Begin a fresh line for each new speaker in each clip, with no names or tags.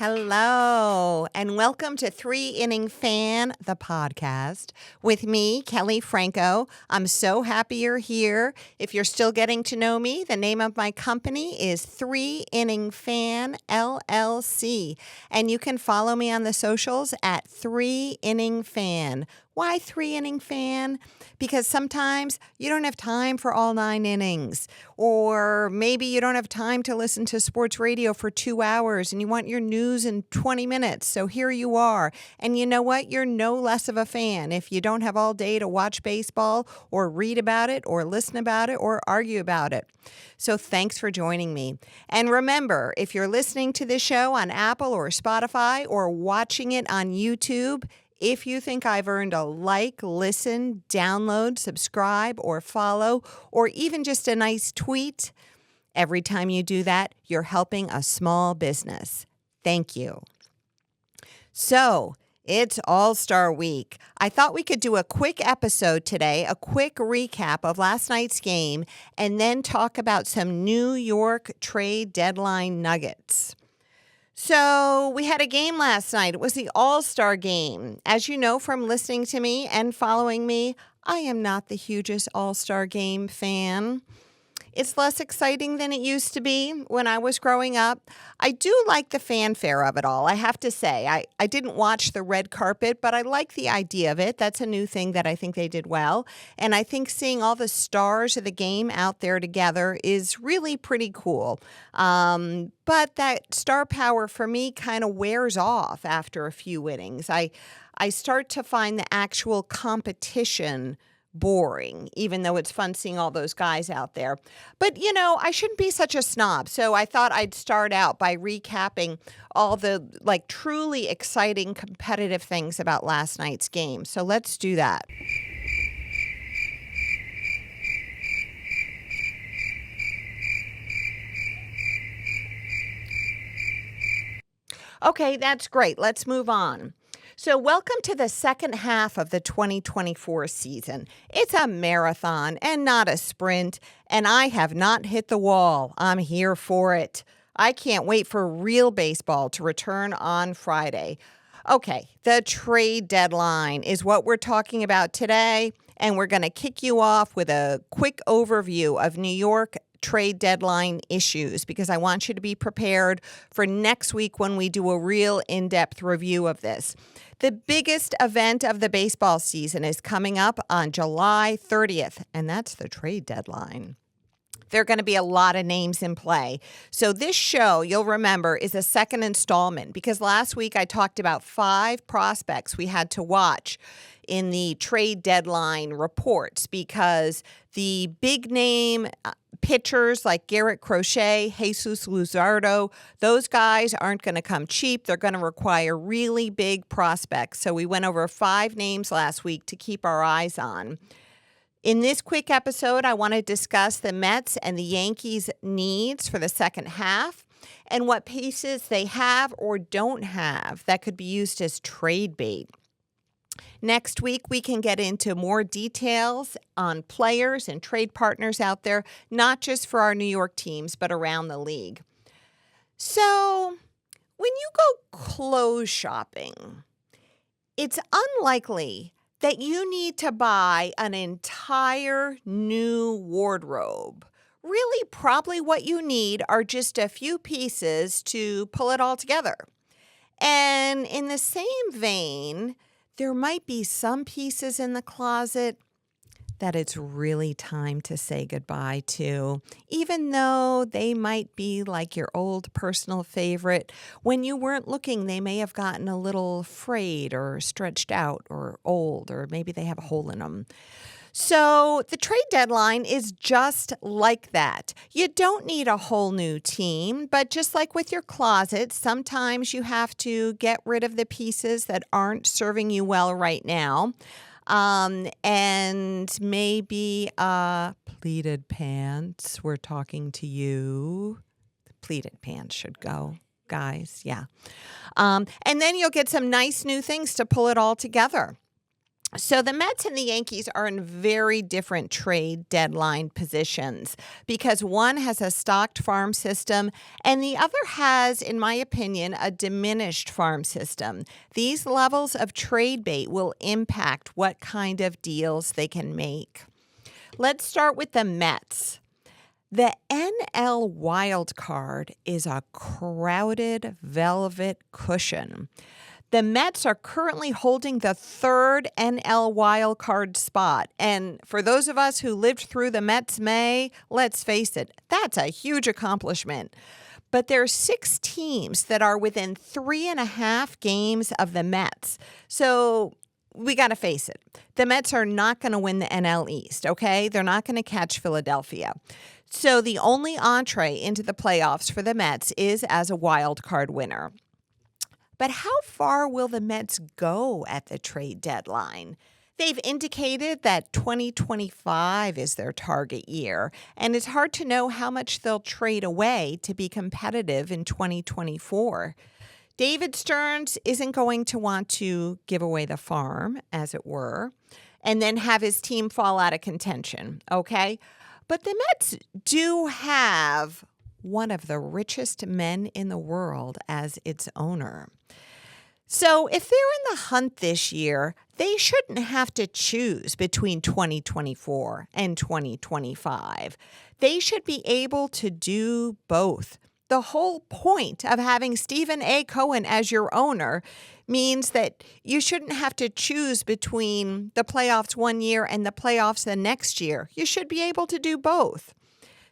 Hello, and welcome to 3-Inning Fan, the podcast, with me, Kelly Franco. I'm so happy you're here. If you're still getting to know me, the name of my company is 3-Inning Fan, LLC, and you can follow me on the socials at 3-Inning Fan. Why 3-Inning Fan? Because sometimes you don't have time for all 9 innings, or maybe you don't have time to listen to sports radio for 2 hours and you want your news in 20 minutes. So here you are. And you know what? You're no less of a fan if you don't have all day to watch baseball or read about it or listen about it or argue about it. So thanks for joining me. And remember, if you're listening to this show on Apple or Spotify or watching it on YouTube, if you think I've earned a like, listen, download, subscribe, or follow, or even just a nice tweet, every time you do that, you're helping a small business. Thank you. So, it's All-Star Week. I thought we could do a quick episode today, a quick recap of last night's game, and then talk about some New York trade deadline nuggets. So we had a game last night. It was the All-Star game. As you know from listening to me and following me, I am not the hugest All-Star game fan. It's less exciting than it used to be when I was growing up. I do like the fanfare of it all, I have to say. I didn't watch the red carpet, but I like the idea of it. That's a new thing that I think they did well. And I think seeing all the stars of the game out there together is really pretty cool. But that star power for me kind of wears off after a few innings. I start to find the actual competition boring, even though it's fun seeing all those guys out there. But, you know, I shouldn't be such a snob. So I thought I'd start out by recapping all the truly exciting competitive things about last night's game. So let's do that. Okay, that's great. Let's move on. So welcome to the second half of the 2024 season. It's a marathon and not a sprint, and I have not hit the wall. I'm here for it. I can't wait for real baseball to return on Friday. Okay, the trade deadline is what we're talking about today, and we're going to kick you off with a quick overview of New York trade deadline issues because I want you to be prepared for next week when we do a real in-depth review of this. The biggest event of the baseball season is coming up on July 30th, and that's the trade deadline. There are going to be a lot of names in play. So this show, you'll remember, is a second installment because last week I talked about 5 prospects we had to watch in the trade deadline reports because the big name pitchers like Garrett Crochet, Jesus Luzardo, those guys aren't going to come cheap. They're going to require really big prospects. So we went over 5 names last week to keep our eyes on. In this quick episode, I want to discuss the Mets and the Yankees' needs for the second half and what pieces they have or don't have that could be used as trade bait. Next week, we can get into more details on players and trade partners out there, not just for our New York teams, but around the league. So, when you go clothes shopping, it's unlikely that you need to buy an entire new wardrobe. Really, probably what you need are just a few pieces to pull it all together. And in the same vein, there might be some pieces in the closet that it's really time to say goodbye to, even though they might be like your old personal favorite. When you weren't looking, they may have gotten a little frayed or stretched out or old, or maybe they have a hole in them. So the trade deadline is just like that. You don't need a whole new team, but just like with your closet, sometimes you have to get rid of the pieces that aren't serving you well right now. And maybe pleated pants. We're talking to you. The pleated pants should go, guys. Yeah. And then you'll get some nice new things to pull it all together. So the Mets and the Yankees are in very different trade deadline positions because one has a stocked farm system and the other has, in my opinion, a diminished farm system. These levels of trade bait will impact what kind of deals they can make. Let's start with the Mets. The NL wild card is a crowded velvet cushion. The Mets are currently holding the third NL wild card spot. And for those of us who lived through the Mets May, let's face it, that's a huge accomplishment. But there are 6 teams that are within 3.5 games of the Mets. So we got to face it. The Mets are not going to win the NL East, okay? They're not going to catch Philadelphia. So the only entree into the playoffs for the Mets is as a wild card winner. But how far will the Mets go at the trade deadline? They've indicated that 2025 is their target year, and it's hard to know how much they'll trade away to be competitive in 2024. David Stearns isn't going to want to give away the farm, as it were, and then have his team fall out of contention, okay? But the Mets do have one of the richest men in the world as its owner. So if they're in the hunt this year, they shouldn't have to choose between 2024 and 2025. They should be able to do both. The whole point of having Stephen A. Cohen as your owner means that you shouldn't have to choose between the playoffs one year and the playoffs the next year. You should be able to do both.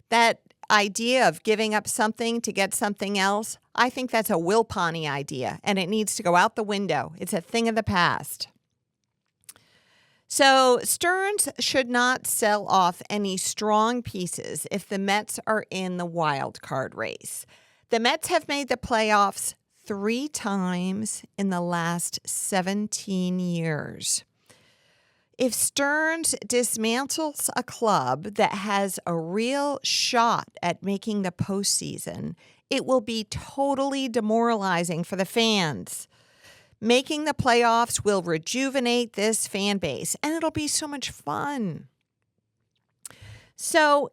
That idea of giving up something to get something else, I think that's a Wilpon-y idea, and it needs to go out the window. It's a thing of the past. So Stearns should not sell off any strong pieces if the Mets are in the wild card race. The Mets have made the playoffs 3 times in the last 17 years. If Stearns dismantles a club that has a real shot at making the postseason, it will be totally demoralizing for the fans. Making the playoffs will rejuvenate this fan base, and it'll be so much fun. So,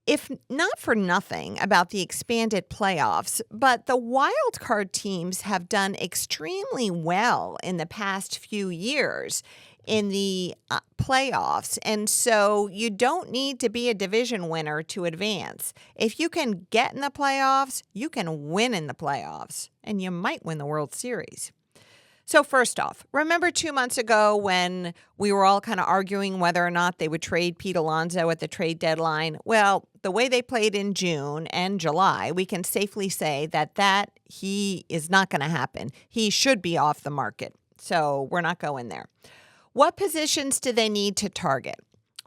if not for nothing about the expanded playoffs, but the wild card teams have done extremely well in the past few years in the playoffs. And so you don't need to be a division winner to advance. If you can get in the playoffs, you can win in the playoffs, and you might win the World Series. So first off, remember 2 months ago when we were all kind of arguing whether or not they would trade Pete Alonso at the trade deadline? Well, the way they played in June and July, we can safely say that he is not going to happen. He should be off the market. So we're not going there. What positions do they need to target?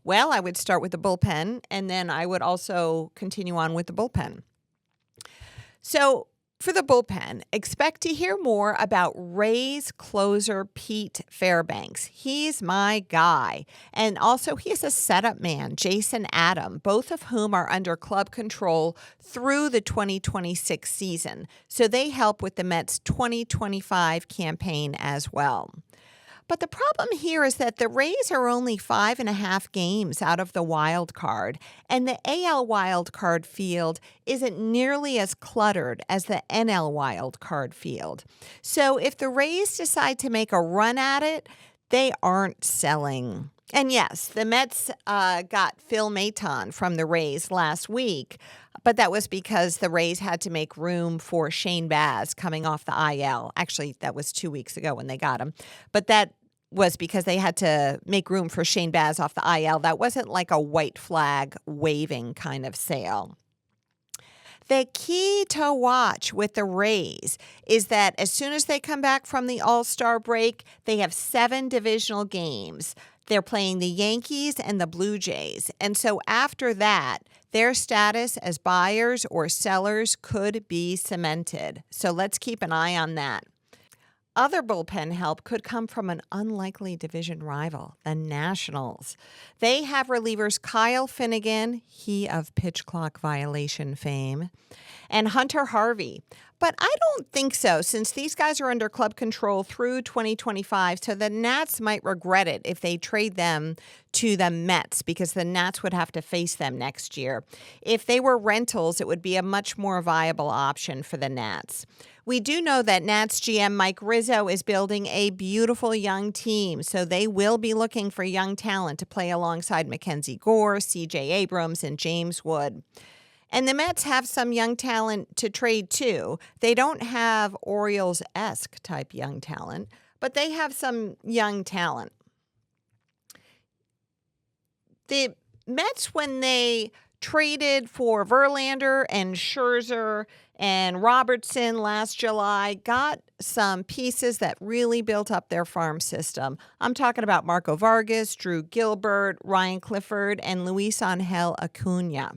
Well, I would start with the bullpen, and then I would also continue on with the bullpen. So for the bullpen, expect to hear more about Rays closer Pete Fairbanks. He's my guy. And also, he is a setup man, Jason Adam, both of whom are under club control through the 2026 season. So they help with the Mets' 2025 campaign as well. But the problem here is that the Rays are only 5.5 games out of the wild card, and the AL wild card field isn't nearly as cluttered as the NL wild card field. So if the Rays decide to make a run at it, they aren't selling. And yes, the Mets got Phil Maton from the Rays last week, but that was because the Rays had to make room for Shane Baz coming off the IL. Actually, that was 2 weeks ago when they got him. But that was because they had to make room for Shane Baz off the IL. That wasn't like a white flag waving kind of sale. The key to watch with the Rays is that as soon as they come back from the All-Star break, they have 7 divisional games. They're playing the Yankees and the Blue Jays. And so after that, their status as buyers or sellers could be cemented. So let's keep an eye on that. Other bullpen help could come from an unlikely division rival, the Nationals. They have relievers Kyle Finnegan, he of pitch clock violation fame, and Hunter Harvey. But I don't think so, since these guys are under club control through 2025, so the Nats might regret it if they trade them to the Mets, because the Nats would have to face them next year. If they were rentals, it would be a much more viable option for the Nats. We do know that Nats GM Mike Rizzo is building a beautiful young team, so they will be looking for young talent to play alongside Mackenzie Gore, C.J. Abrams, and James Wood. And the Mets have some young talent to trade too. They don't have Orioles-esque type young talent, but they have some young talent. The Mets, when they traded for Verlander and Scherzer and Robertson last July, got some pieces that really built up their farm system. I'm talking about Marco Vargas, Drew Gilbert, Ryan Clifford, and Luis Angel Acuna.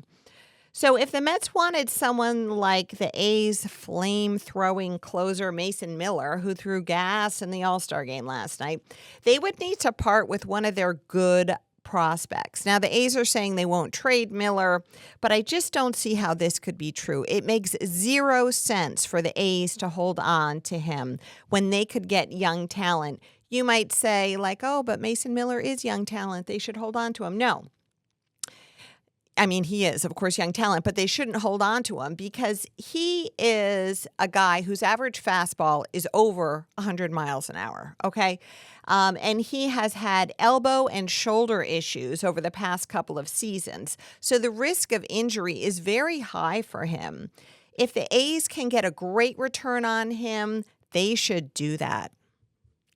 So if the Mets wanted someone like the A's flame-throwing closer Mason Miller, who threw gas in the All-Star game last night, they would need to part with one of their good prospects. Now, the A's are saying they won't trade Miller, but I just don't see how this could be true. It makes 0 sense for the A's to hold on to him when they could get young talent. You might say, like, oh, but Mason Miller is young talent. They should hold on to him. No. I mean, he is, of course, young talent, but they shouldn't hold on to him because he is a guy whose average fastball is over 100 miles an hour, okay? And he has had elbow and shoulder issues over the past couple of seasons. So the risk of injury is very high for him. If the A's can get a great return on him, they should do that.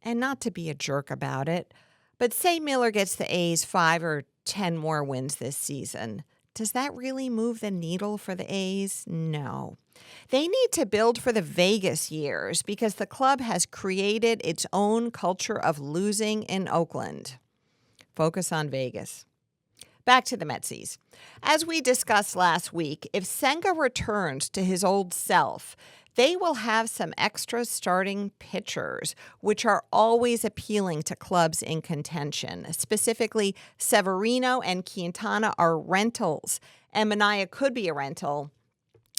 And not to be a jerk about it, but say Miller gets the A's 5 or 10 more wins this season. Does that really move the needle for the A's? No. They need to build for the Vegas years because the club has created its own culture of losing in Oakland. Focus on Vegas. Back to the Metsies. As we discussed last week, if Senga returns to his old self, they will have some extra starting pitchers, which are always appealing to clubs in contention. Specifically, Severino and Quintana are rentals, and Minaya could be a rental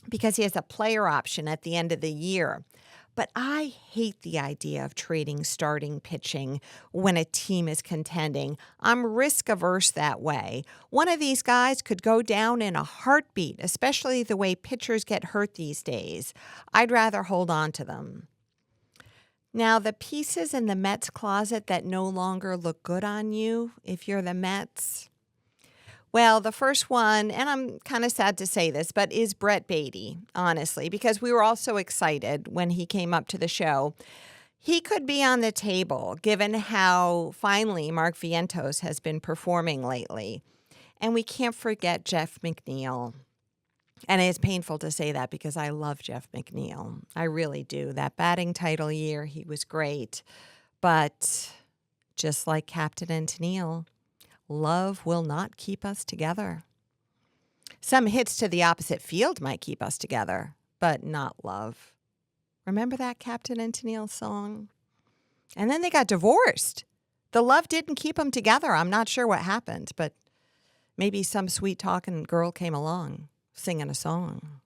because he has a player option at the end of the year. But I hate the idea of trading starting pitching when a team is contending. I'm risk-averse that way. One of these guys could go down in a heartbeat, especially the way pitchers get hurt these days. I'd rather hold on to them. Now, the pieces in the Mets closet that no longer look good on you, if you're the Mets, well, the first one, and I'm kind of sad to say this, but is Brett Beatty, honestly, because we were all so excited when he came up to the show. He could be on the table, given how finely Mark Vientos has been performing lately. And we can't forget Jeff McNeil. And it's painful to say that because I love Jeff McNeil. I really do. That batting title year, he was great. But just like Captain and Tennille, love will not keep us together. Some hits to the opposite field might keep us together, but not love. Remember that Captain and Tennille song? And then they got divorced. The love didn't keep them together. I'm not sure what happened, but maybe some sweet-talking girl came along singing a song.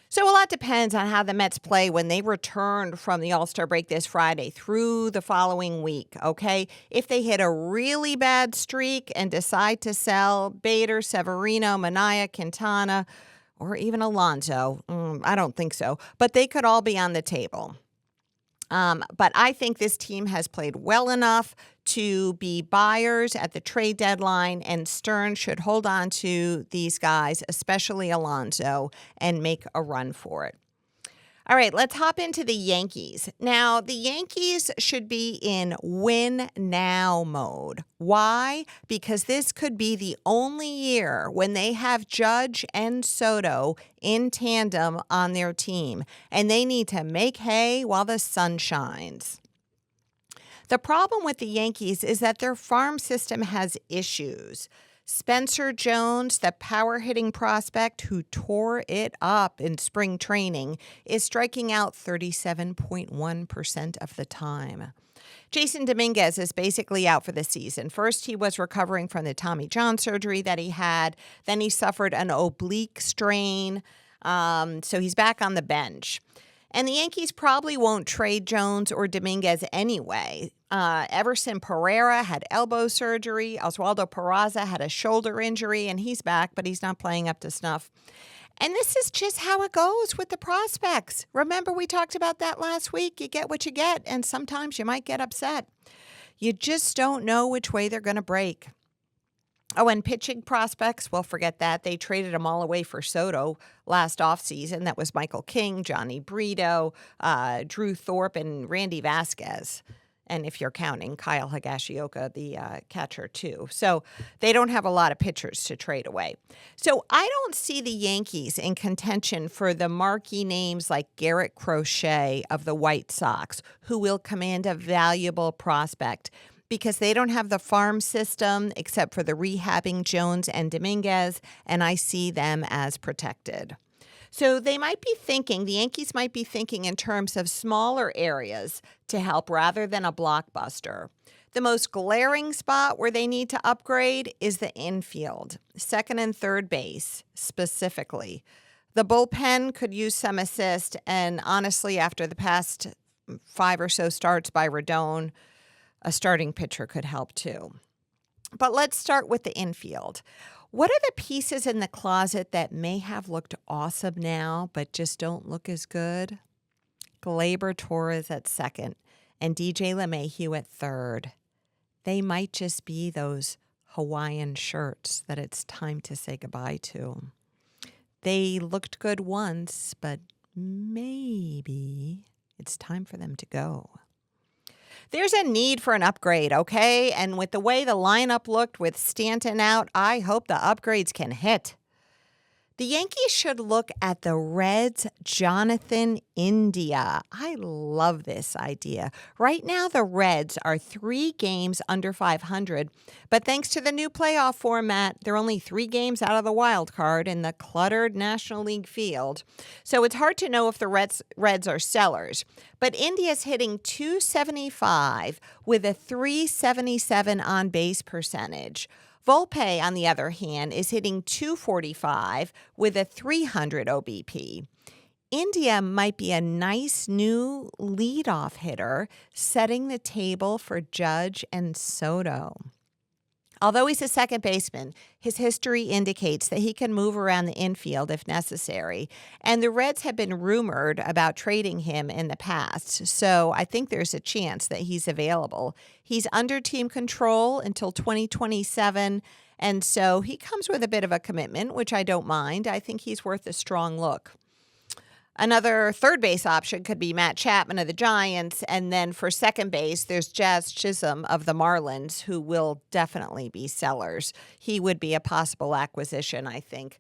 So a lot depends on how the Mets play when they return from the All-Star break this Friday through the following week, okay? If they hit a really bad streak and decide to sell Bader, Severino, Minaya, Quintana, or even Alonso, I don't think so, but they could all be on the table. But I think this team has played well enough to be buyers at the trade deadline, and Stern should hold on to these guys, especially Alonso, and make a run for it. All right, let's hop into the Yankees. Now, the Yankees should be in win-now mode. Why? Because this could be the only year when they have Judge and Soto in tandem on their team, and they need to make hay while the sun shines. The problem with the Yankees is that their farm system has issues. Spencer Jones, the power-hitting prospect who tore it up in spring training, is striking out 37.1% of the time. Jason Dominguez is basically out for the season. First, he was recovering from the Tommy John surgery that he had. Then he suffered an oblique strain, so he's back on the bench. And the Yankees probably won't trade Jones or Dominguez anyway. Everson Pereira had elbow surgery. Oswaldo Peraza had a shoulder injury, and he's back, but he's not playing up to snuff. And this is just how it goes with the prospects. Remember, we talked about that last week. You get what you get, and sometimes you might get upset. You just don't know which way they're going to break. Oh, and pitching prospects, well, forget that. They traded them all away for Soto last offseason. That was Michael King, Johnny Brito, Drew Thorpe, and Randy Vasquez. And if you're counting, Kyle Higashioka, the catcher, too. So they don't have a lot of pitchers to trade away. So I don't see the Yankees in contention for the marquee names like Garrett Crochet of the White Sox, who will command a valuable prospect, because they don't have the farm system except for the rehabbing Jones and Dominguez, and I see them as protected. So they might be thinking, the Yankees might be thinking in terms of smaller areas to help rather than a blockbuster. The most glaring spot where they need to upgrade is the infield, second and third base specifically. The bullpen could use some assist, and honestly, after the past 5 or so starts by Rodon, a starting pitcher could help too. But let's start with the infield. What are the pieces in the closet that may have looked awesome now, but just don't look as good? Gleyber Torres at second and DJ LeMahieu at third. They might just be those Hawaiian shirts that it's time to say goodbye to. They looked good once, but maybe it's time for them to go. There's a need for an upgrade, okay? And with the way the lineup looked with Stanton out, I hope the upgrades can hit. The Yankees should look at the Reds' Jonathan India. I love this idea. Right now, the Reds are 3 games under 500, but thanks to the new playoff format, they're only 3 games out of the wild card in the cluttered National League field. So it's hard to know if the Reds are sellers. But India's hitting .275 with a .377 on-base percentage. Volpe, on the other hand, is hitting .245 with a .300 OBP. India might be a nice new leadoff hitter, setting the table for Judge and Soto. Although he's a second baseman, his history indicates that he can move around the infield if necessary, and the Reds have been rumored about trading him in the past, so I think there's a chance that he's available. He's under team control until 2027, and so he comes with a bit of a commitment, which I don't mind. I think he's worth a strong look. Another third base option could be Matt Chapman of the Giants. And then for second base, there's Jazz Chisholm of the Marlins, who will definitely be sellers. He would be a possible acquisition, I think,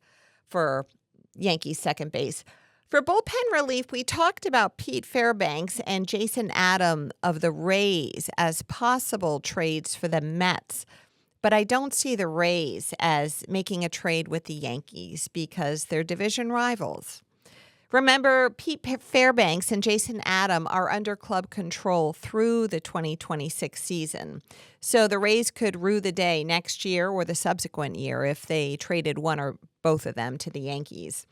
for Yankees second base. For bullpen relief, we talked about Pete Fairbanks and Jason Adam of the Rays as possible trades for the Mets. But I don't see the Rays as making a trade with the Yankees because they're division rivals. Remember, Pete Fairbanks and Jason Adam are under club control through the 2026 season. So the Rays could rue the day next year or the subsequent year if they traded one or both of them to the Yankees.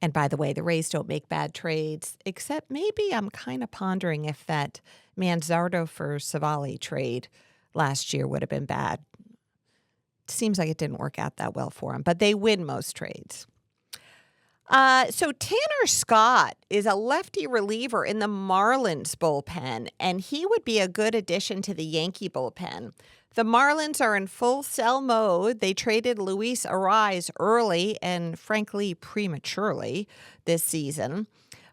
And by the way, the Rays don't make bad trades, except maybe I'm kind of pondering if that Manzardo for Savali trade last year would have been bad. It seems like it didn't work out that well for them, but they win most trades. So Tanner Scott is a lefty reliever in the Marlins bullpen, and he would be a good addition to the Yankee bullpen. The Marlins are in full sell mode. They traded Luis Ariz early and, frankly, prematurely this season.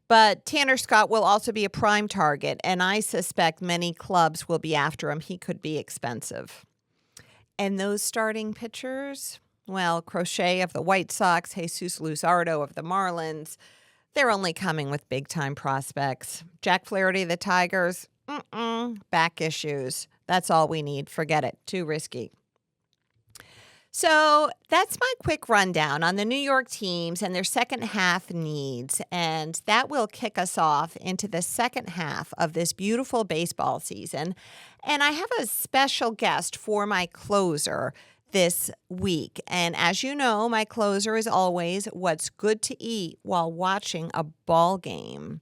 But Tanner Scott will also be a prime target, and I suspect many clubs will be after him. He could be expensive. And those starting pitchers? Well, Crochet of the White Sox, Jesus Luzardo of the Marlins, they're only coming with big-time prospects. Jack Flaherty of the Tigers, back issues. That's all we need. Forget it. Too risky. So that's my quick rundown on the New York teams and their second half needs. And that will kick us off into the second half of this beautiful baseball season. And I have a special guest for my closer this week. And as you know, my closer is always what's good to eat while watching a ball game.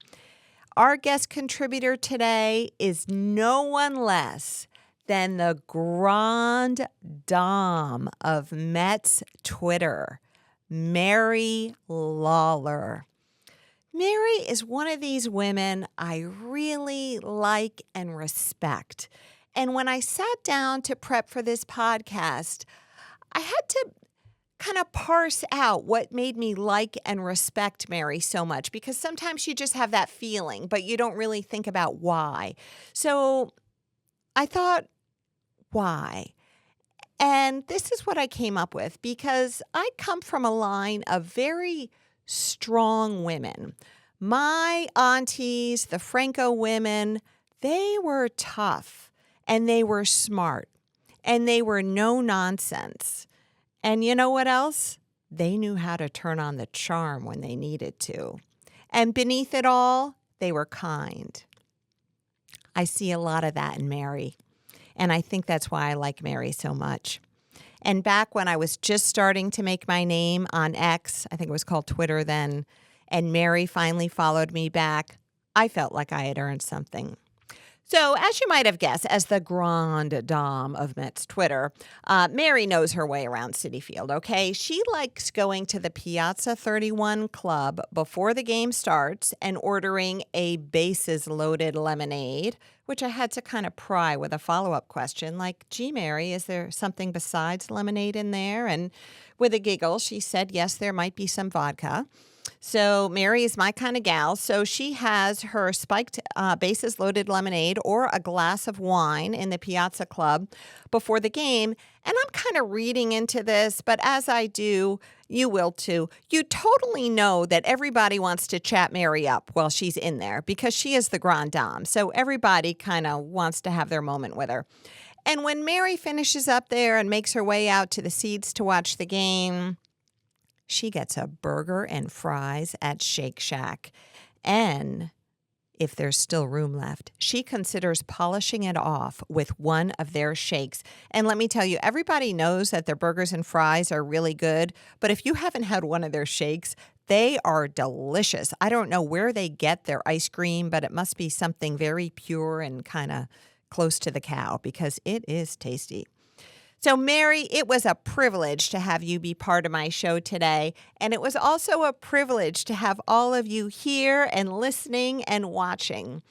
Our guest contributor today is no one less than the grande dame of Mets Twitter, Mary Lawler. Mary is one of these women I really like and respect. And when I sat down to prep for this podcast, I had to kind of parse out what made me like and respect Mary so much, because sometimes you just have that feeling, but you don't really think about why. So I thought, why? And this is what I came up with, because I come from a line of very strong women. My aunties, the Franco women, they were tough and they were smart and they were no nonsense. And you know what else? They knew how to turn on the charm when they needed to. And beneath it all, they were kind. I see a lot of that in Mary. And I think that's why I like Mary so much. And back when I was just starting to make my name on X, I think it was called Twitter then, and Mary finally followed me back, I felt like I had earned something. So, as you might have guessed, as the grande dame of Mets Twitter, Mary knows her way around Citi Field, okay? She likes going to the Piazza 31 Club before the game starts and ordering a bases-loaded lemonade, which I had to kind of pry with a follow-up question like, gee, Mary, is there something besides lemonade in there? And with a giggle, she said, yes, there might be some vodka. So Mary is my kind of gal. So she has her spiked bases loaded lemonade or a glass of wine in the Piazza Club before the game. And I'm kind of reading into this, but as I do, you will too. You totally know that everybody wants to chat Mary up while she's in there because she is the grande dame. So everybody kind of wants to have their moment with her. And when Mary finishes up there and makes her way out to the seats to watch the game, she gets a burger and fries at Shake Shack. And if there's still room left, she considers polishing it off with one of their shakes. And let me tell you, everybody knows that their burgers and fries are really good. But if you haven't had one of their shakes, they are delicious. I don't know where they get their ice cream, but it must be something very pure and kind of close to the cow because it is tasty. So, Mary, it was a privilege to have you be part of my show today. And it was also a privilege to have all of you here and listening and watching.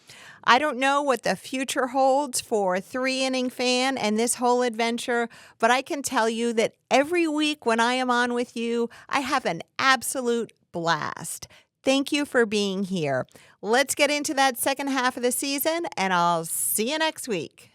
I don't know what the future holds for Three Inning Fan and this whole adventure, but I can tell you that every week when I am on with you, I have an absolute blast. Thank you for being here. Let's get into that second half of the season, and I'll see you next week.